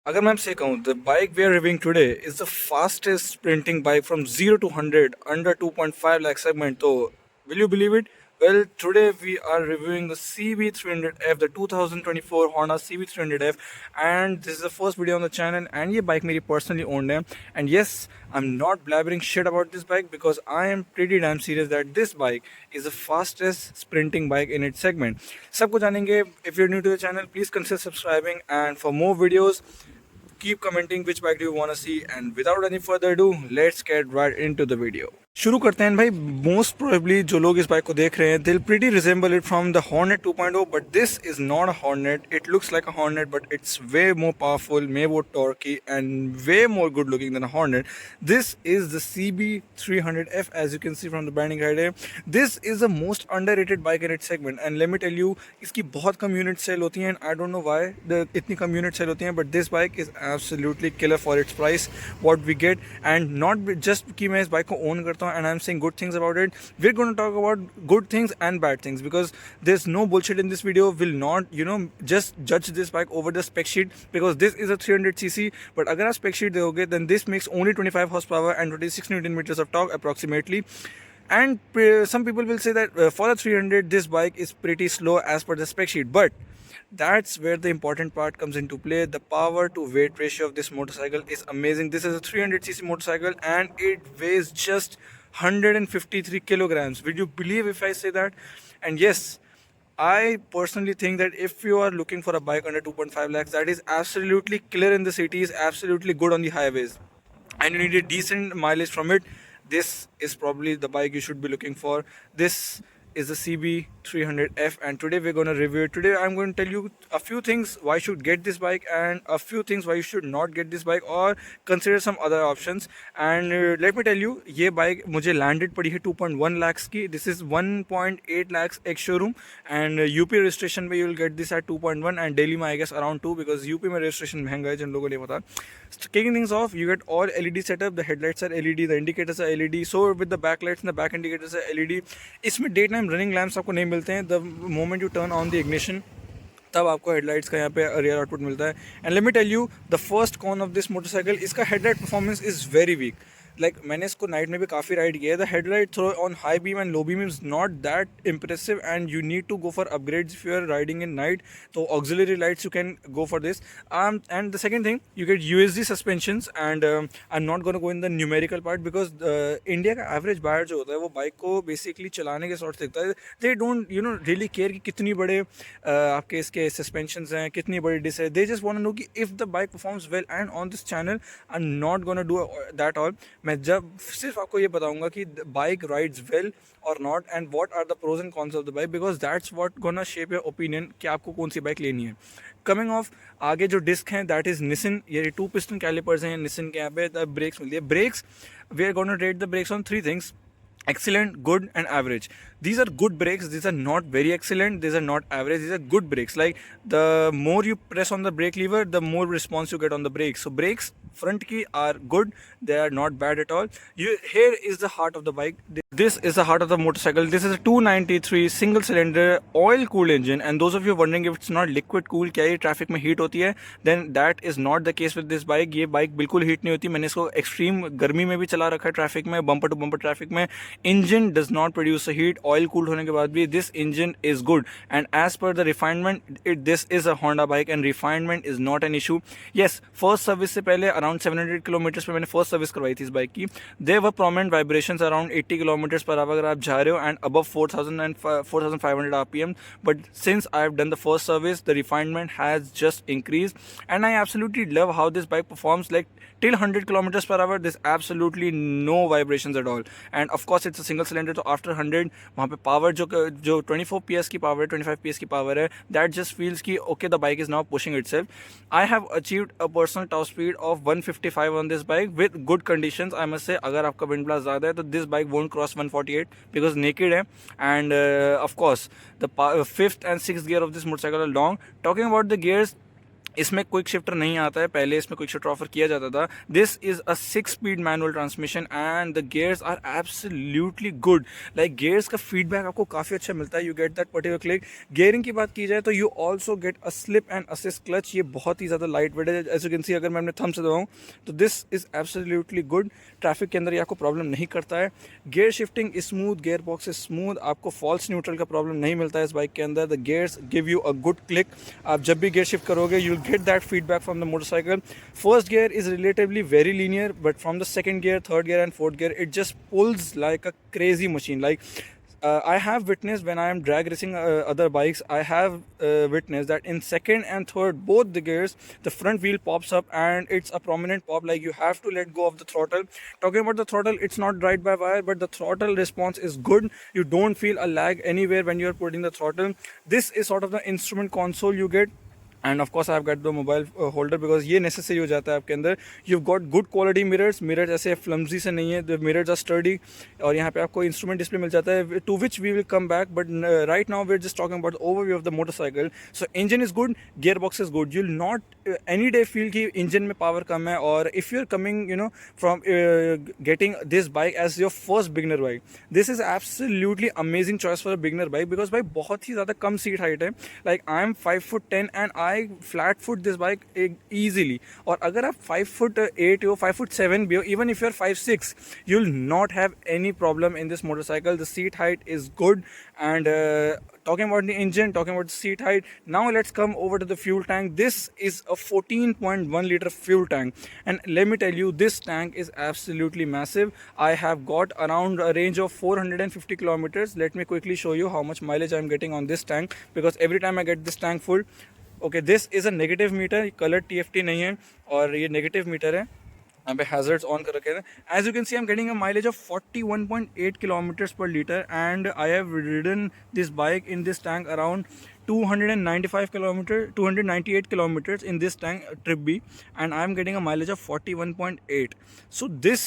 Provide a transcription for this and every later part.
अगर मैं आपसे कहूँ the bike we are reviewing today is the fastest sprinting bike from 0 to 100 under 2.5 lakh segment. तो will you believe it? Well, today we are reviewing the CB300F, the 2024 Honda CB300F, and this is the first video on the channel. And ये bike मेरी personally owned है. And yes, I'm not blabbering shit about this bike because I am pretty damn serious that this bike is the fastest sprinting bike in its segment. सबको जानेंगे. If you're new to the channel, please consider subscribing. And for more videos, keep commenting which bike do you want to see, and without any further ado, let's get right into the video. शुरू करते हैं भाई. Most probably जो लोग इस bike को देख रहे हैं दिल pretty resemble it from the Hornet 2.0, but this is not a Hornet. It looks like a Hornet but it's way more powerful, way more torquey and way more good looking than a Hornet. This is the CB300F as you can see from the branding right here. This is the most underrated bike in its segment, and let me tell you, इसकी बहुत कम unit sale होती हैं. आई don't know why इतनी कम unit sale होती हैं, but this bike is absolutely killer for its price what we get. And not just कि मैं इस बाइक को ओन करता हूँ and I'm saying good things about it. We're going to talk about good things and bad things because there's no bullshit in this video. Will not just judge this bike over the spec sheet because this is a 300cc, but agar aap spec sheet deoge then this makes only 25 horsepower and 26 newton meters of torque approximately. And some people will say that for the 300 this bike is pretty slow as per the spec sheet, but that's where the important part comes into play. The power to weight ratio of this motorcycle is amazing. This is a 300cc motorcycle and it weighs just 153 kilograms. Will you believe if I say that? And yes, I personally think that if you are looking for a bike under 2.5 lakhs, that is absolutely killer in the cities, absolutely good on the highways, and you need a decent mileage from it, this is probably the bike you should be looking for. This is the CB300F, and today we're going to review it. Today I'm going to tell you a few things why you should get this bike and a few things why you should not get this bike or consider some other options. And let me tell you, ये bike मुझे landed पड़ी है 2.1 lakhs की. This is 1.8 lakhs ex showroom, and UP registration में you will get this at 2.1 and Delhi में I guess around 2 because UP में registration महंगा है जिन लोगों को नहीं पता. Kicking things off, you get all LED setup. The headlights are LED, the indicators are LED, so with the backlights and the back indicators are LED. इसमें daytime running lamps आपको नहीं मिलते हैं. The moment you turn on the ignition, तब आपको headlights का यहाँ पे रियर आउटपुट मिलता है. And let me tell you the first con of this motorcycle, इसका headlight performance is very weak. Like मैंने इसको नाइट में भी काफ़ी राइड किया है. The headlight throw on high beam and low beam is not that impressive and you need to go for upgrades if you are riding in night. तो auxiliary lights you can go for this. And the second thing, you get USD suspensions. And I am not gonna go in the numerical part because India का average buyer जो होता है वो bike को basically चलाने के sort दिखता है. दे डोंट रियली केयर कि कितनी बड़े आपके इसके सस्पेंशंस हैं, कितनी बड़ी डिस है. They just want to know कि if the bike performs well. And on this channel I am not gonna do that all. मैं जब सिर्फ आपको ये बताऊंगा कि बाइक राइड्स वेल और not and what are the pros and cons of the bike because that's what gonna shape your opinion कि आपको कौन सी बाइक लेनी है. कमिंग ऑफ आगे जो डिस्क हैं दैट इज निसिन. ये 2 पिस्टन कैलिपर्स हैं निसिन के. यहाँ पे ब्रेक्स मिलती है. Brakes we are gonna rate the brakes on 3 things: excellent, good and average. These are good brakes. These are not very excellent, these are not average, these are good brakes. Like the more you press on the brake lever, the more response you get on the brakes. So brakes front key are good, they are not bad at all. Here is the heart of the bike. This is the heart of the motorcycle. This is a 293 single cylinder oil cooled engine, and those of you wondering if it's not liquid cooled, क्या ये traffic में heat होती है, then that is not the case with this bike. ये bike बिल्कुल heat नहीं होती. मैंने इसको एक्सट्रीम गर्मी में भी चला रखा है, ट्रैफिक में, बम्पर टू बम्पर ट्रैफिक में. Engine does not produce a heat. Oil cooled होने के बाद भी this engine is good. And as per the refinement, this is a Honda bike and refinement is not an issue. Yes, first service से पहले around 700 kilometres पे मैंने first service करवाई थी इस बाइक की. There were prominent vibrations around 80 kilometres per hour अगर आप जा रहे हो and above 4000 and 4500 RPM. But since I have done the first service, the refinement has just increase and I absolutely love how this bike performs. Like till 100 kilometers per hour there's absolutely no vibrations at all. And of course it's a single cylinder, so after 100 वहाँ पे power जो 24 PS की power है, 25 PS की power है, that just feels कि okay the bike is now pushing itself. I have achieved a personal top speed of 155 on this bike with good conditions. I must say अगर आपका wind blast ज़्यादा है तो this bike won't cross 148 because naked है. And of course the 5th and 6th gear of this motorcycle are long. Talking about the gears, इसमें quick shifter नहीं आता है, पहले इसमें क्विक शिफ्टर ऑफर किया जाता था. This is a 6 speed manual transmission and the gears are absolutely good. Like gears का फीडबैक आपको काफ़ी अच्छा मिलता है, you get that particular click. Gearing की बात की जाए तो you also get a slip and assist clutch. ये बहुत ही ज़्यादा लाइट वेट है, एज यू कैन सी. अगर मैं अपने थंब से दबाऊँ तो this is absolutely good. Traffic के अंदर ये आपको प्रॉब्लम नहीं करता है. Gear shifting is smooth, gear box is smooth. आपको फॉल्स न्यूट्रल का प्रॉब्लम नहीं मिलता है इस बाइक के अंदर. The gears give you a good click. आप जब भी गियर शिफ्ट करोगे you will get that feedback from the motorcycle. First gear is relatively very linear, but from the second gear, third gear and fourth gear, it just pulls like a crazy machine. Like I have witnessed when I am drag racing other bikes, I have witnessed that in second and third, both the gears, the front wheel pops up and it's a prominent pop. Like you have to let go of the throttle. Talking about the throttle, it's not right by wire, but the throttle response is good. You don't feel a lag anywhere when you're putting the throttle. This is sort of the instrument console you get. End of course I have got the mobile holder because ये necessary हो जाता है आपके अंदर. You got good quality mirrors. Mirrors ऐसे फ्लम्जी से नहीं है, द मिरर्स आर स्टर्डी. और यहाँ पे आपको इंस्ट्रूमेंट डिस्प्ले मिल जाता है, to which we will come back. But right now we are just talking about overview of the motorcycle. So engine is good, gearbox is good. You will not any day feel कि engine में power कम है. और if you are coming you know from getting this bike as your first beginner bike, this is absolutely amazing choice for a beginner bike. Because भाई बहुत ही ज़्यादा कम seat height है. Like I am 5'10" and I flat foot this bike easily. और अगर आप 5'8" हो, 5'7" भी हो, even if you're 5'6", you'll not have any problem in this motorcycle. The seat height is good. And talking about the engine, talking about the seat height, now let's come over to the fuel tank. This is a 14.1 liter fuel tank, and let me tell you, this tank is absolutely massive. I have got around a range of 450 kilometers. Let me quickly show you how much mileage I'm getting on this tank, because every time I get this tank full. Okay, this is a negative meter, colour TFT नहीं है और ये negative metre है. यहाँ पे hazards on कर रखे हैं. As you can see I am getting a mileage of 41.8 kilometers per litre. And I have ridden this bike in this tank around 295 kilometers, 298 kilometers in this tank trip B, and I am getting a mileage of 41.8. So this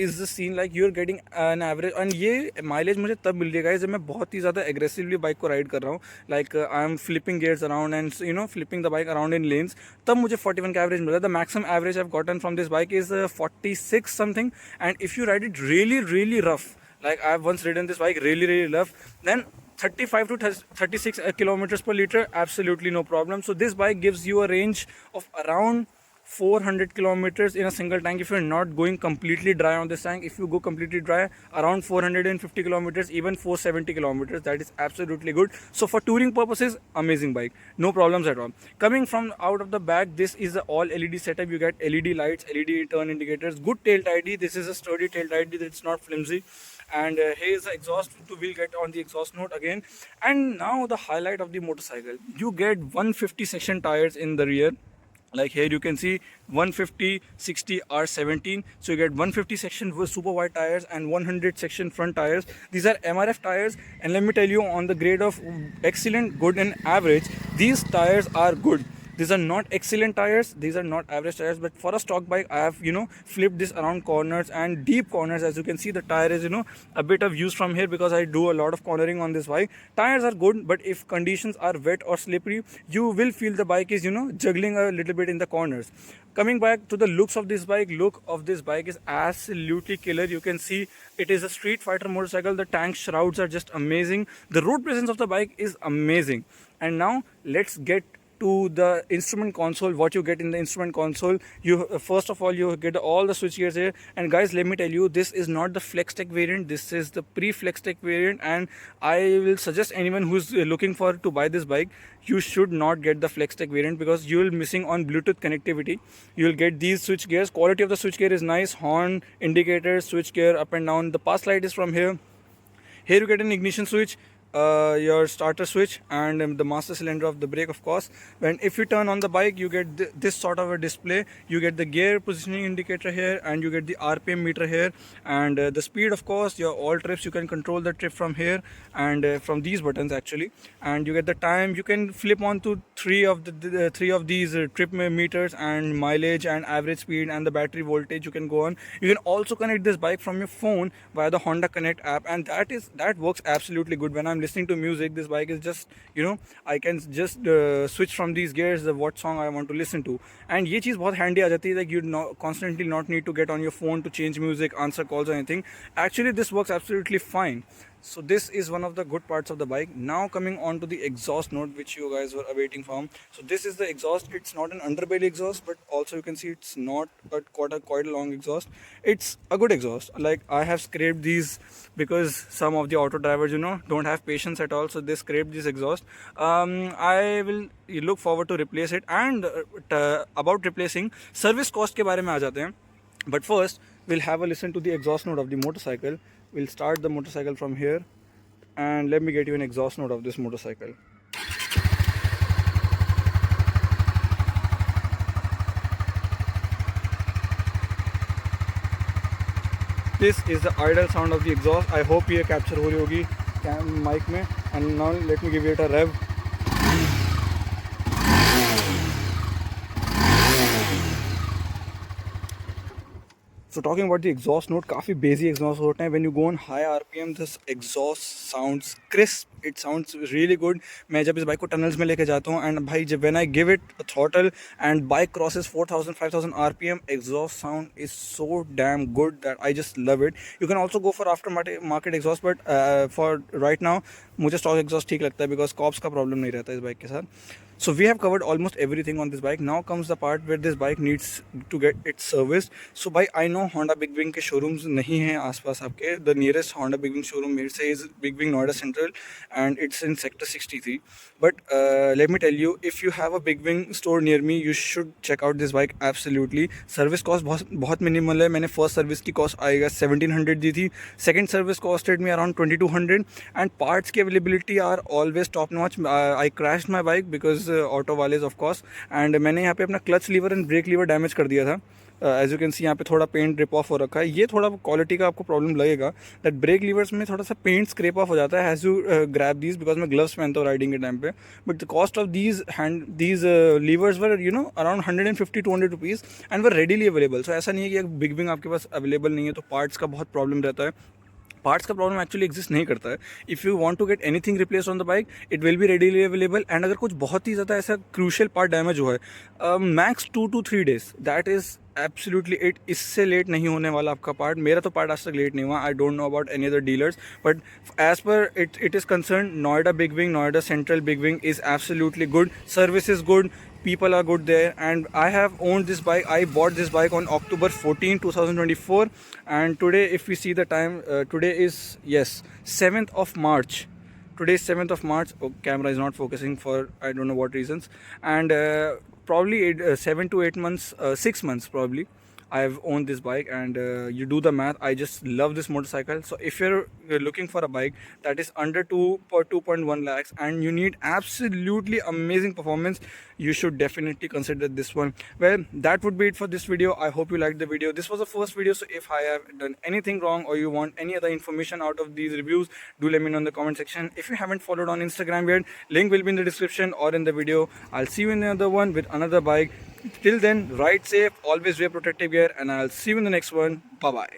is the scene, like you are getting an average. and ये mileage मुझे तब मिल रहा है जब मैं बहुत ही ज़्यादा aggressively बाइक को राइड कर रहा हूँ. like I am flipping gears around and you know flipping the bike around in lanes. तब मुझे 41 का एवरेज मिला. the maximum average I've gotten from this bike is 46 something. and if you ride it really really rough, like I've once ridden this bike really really rough, then 35 to 36 kilometers per liter, absolutely no problem. So this bike gives you a range of around 400 kilometers in a single tank. If you're not going completely dry on this tank, if you go completely dry, around 450 kilometers, even 470 kilometers, that is absolutely good. So for touring purposes, amazing bike, no problems at all. Coming from out of the back, this is the all LED setup. You get LED lights, LED turn indicators, good tail tidy. This is a sturdy tail tidy, it's not flimsy. And here is the exhaust. We'll get on the exhaust note again. And now the highlight of the motorcycle, you get 150 section tires in the rear. Like here you can see 150 60 R17. So you get 150 section with super wide tires and 100 section front tires. These are MRF tires, and let me tell you, on the grade of excellent, good and average, these tires are good. These are not excellent tires, these are not average tires, but for a stock bike I have flipped this around corners and deep corners. As you can see, the tire is a bit of use from here because I do a lot of cornering on this bike. Tires are good, but if conditions are wet or slippery, you will feel the bike is juggling a little bit in the corners. Coming back to the looks of this bike, look of this bike is absolutely killer. You can see it is a street fighter motorcycle. The tank shrouds are just amazing. The road presence of the bike is amazing. And now let's get to the instrument console. What you get in the instrument console, you first of all you get all the switch gears here. And guys, let me tell you, this is not the FlexTech variant, this is the pre-FlexTech variant. And I will suggest anyone who's looking for to buy this bike, you should not get the FlexTech variant because you will missing on Bluetooth connectivity. You will get these switch gears. Quality of the switch gear is nice. Horn, indicators, switch gear up and down. The pass light is from here. Here you get an ignition switch, your starter switch, and the master cylinder of the brake, of course. When if you turn on the bike, you get this sort of a display. You get the gear positioning indicator here, and you get the RPM meter here, and the speed, of course. Your all trips, you can control the trip from here and from these buttons actually. And you get the time. You can flip on to three of these trip meters and mileage and average speed and the battery voltage. You can go on. You can also connect this bike from your phone via the Honda Connect app, and that works absolutely good. When I'm listening to music, this bike is just, you know, I can just switch from these gears what song I want to listen to. And ये चीज़ बहुत handy आ जाती है, like you constantly not need to get on your phone to change music, answer calls or anything. Actually this works absolutely fine. So this is one of the good parts of the bike. Now coming on to the exhaust note which you guys were awaiting from. So this is the exhaust. It's not an underbelly exhaust, but also you can see it's not a quite a long exhaust. It's a good exhaust. Like I have scraped these because some of the auto drivers, you know, don't have patience at all, so they scrape this exhaust. I will look forward to replace it. And about replacing, service cost के बारे में आ जाते हैं. But first we'll have a listen to the exhaust note of the motorcycle. We'll start the motorcycle from here, and let me get you an exhaust note of this motorcycle. This is the idle sound of the exhaust. I hope ये capture हो रही होगी mic में. And now let me give it a rev. So talking about the exhaust note, काफ़ी bassy exhaust होते हैं. When you go on high RPM, this exhaust sounds crisp. It sounds really good. मैं जब इस bike को tunnels में लेके जाता हूँ, and भाई जब when I give it a throttle and bike crosses 4,000 5,000 RPM, exhaust sound is so damn good that I just love it. You can also go for aftermarket exhaust, but for right now मुझे stock exhaust ठीक लगता है because cops का problem नहीं रहता इस bike के साथ. So we have covered almost everything on this bike. Now comes the part where this bike needs to get it serviced. So by I know Honda Big Wing के showrooms नहीं हैं आसपास आपके. The nearest Honda Big Wing showroom मेरे से is Big Wing Noida Central, and it's in sector 63. But let me tell you, if you have a Big Wing store near me, you should check out this bike absolutely. Service cost बहुत minimal है. मैंने first service की cost आएगा 1700 दी थी. Second service costed me around 2200, and parts की availability are always top notch. I crashed my bike because auto वाले of course, and मैंने यहाँ पे अपना clutch lever and brake lever damage कर दिया था. एज यू कैन सी यहाँ पे थोड़ा पेंट रिप ऑफ हो रखा है. ये थोड़ा क्वालिटी का आपको प्रॉब्लम लगेगा, दैट ब्रेक लीवर्स में थोड़ा सा पेंट स्क्रेप ऑफ हो जाता है as you grab these, because मैं ग्लव्स पहनता हूँ राइडिंग के टाइम पे. But the cost of these levers were you know around 150-200 rupees and were readily available. So ऐसा नहीं है कि बिग विंग आपके पास अवेलेबल नहीं है तो पार्ट्स का बहुत प्रॉब्लम रहता है. पार्ट्स का प्रॉब्लम एक्चुअली एग्जिस्ट नहीं करता है. If you want to get anything replace on the bike, it will be readily available. And अगर कुछ बहुत ही ज़्यादा ऐसा क्रूशियल पार्ट डैमेज हुआ है, max 2 to 3 days, that is absolutely it. इससे लेट नहीं होने वाला आपका पार्ट. मेरा तो पार्ट आज तक लेट नहीं हुआ. I don't know about any other dealers, but as per it is concern, Noida Big Wing, Noida Central Big Wing is absolutely good. Service is good, people are good there, and I have owned this bike. I bought this bike on October 14, 2024, and today, if we see the time, today is 7th of March. Today is 7th of March. Oh, camera is not focusing for I don't know what reasons, and probably 7 to 8 months, 6 months probably I have owned this bike, and you do the math. I just love this motorcycle. So if you're looking for a bike that is under 2.1 lakhs and you need absolutely amazing performance, you should definitely consider this one. Well, that would be it for this video. I hope you liked the video. This was the first video, so if I have done anything wrong or you want any other information out of these reviews, do let me know in the comment section. If you haven't followed on Instagram yet, link will be in the description or in the video. I'll see you in another one with another bike. Till then, ride safe, always wear protective gear, and I'll see you in the next one. Bye bye.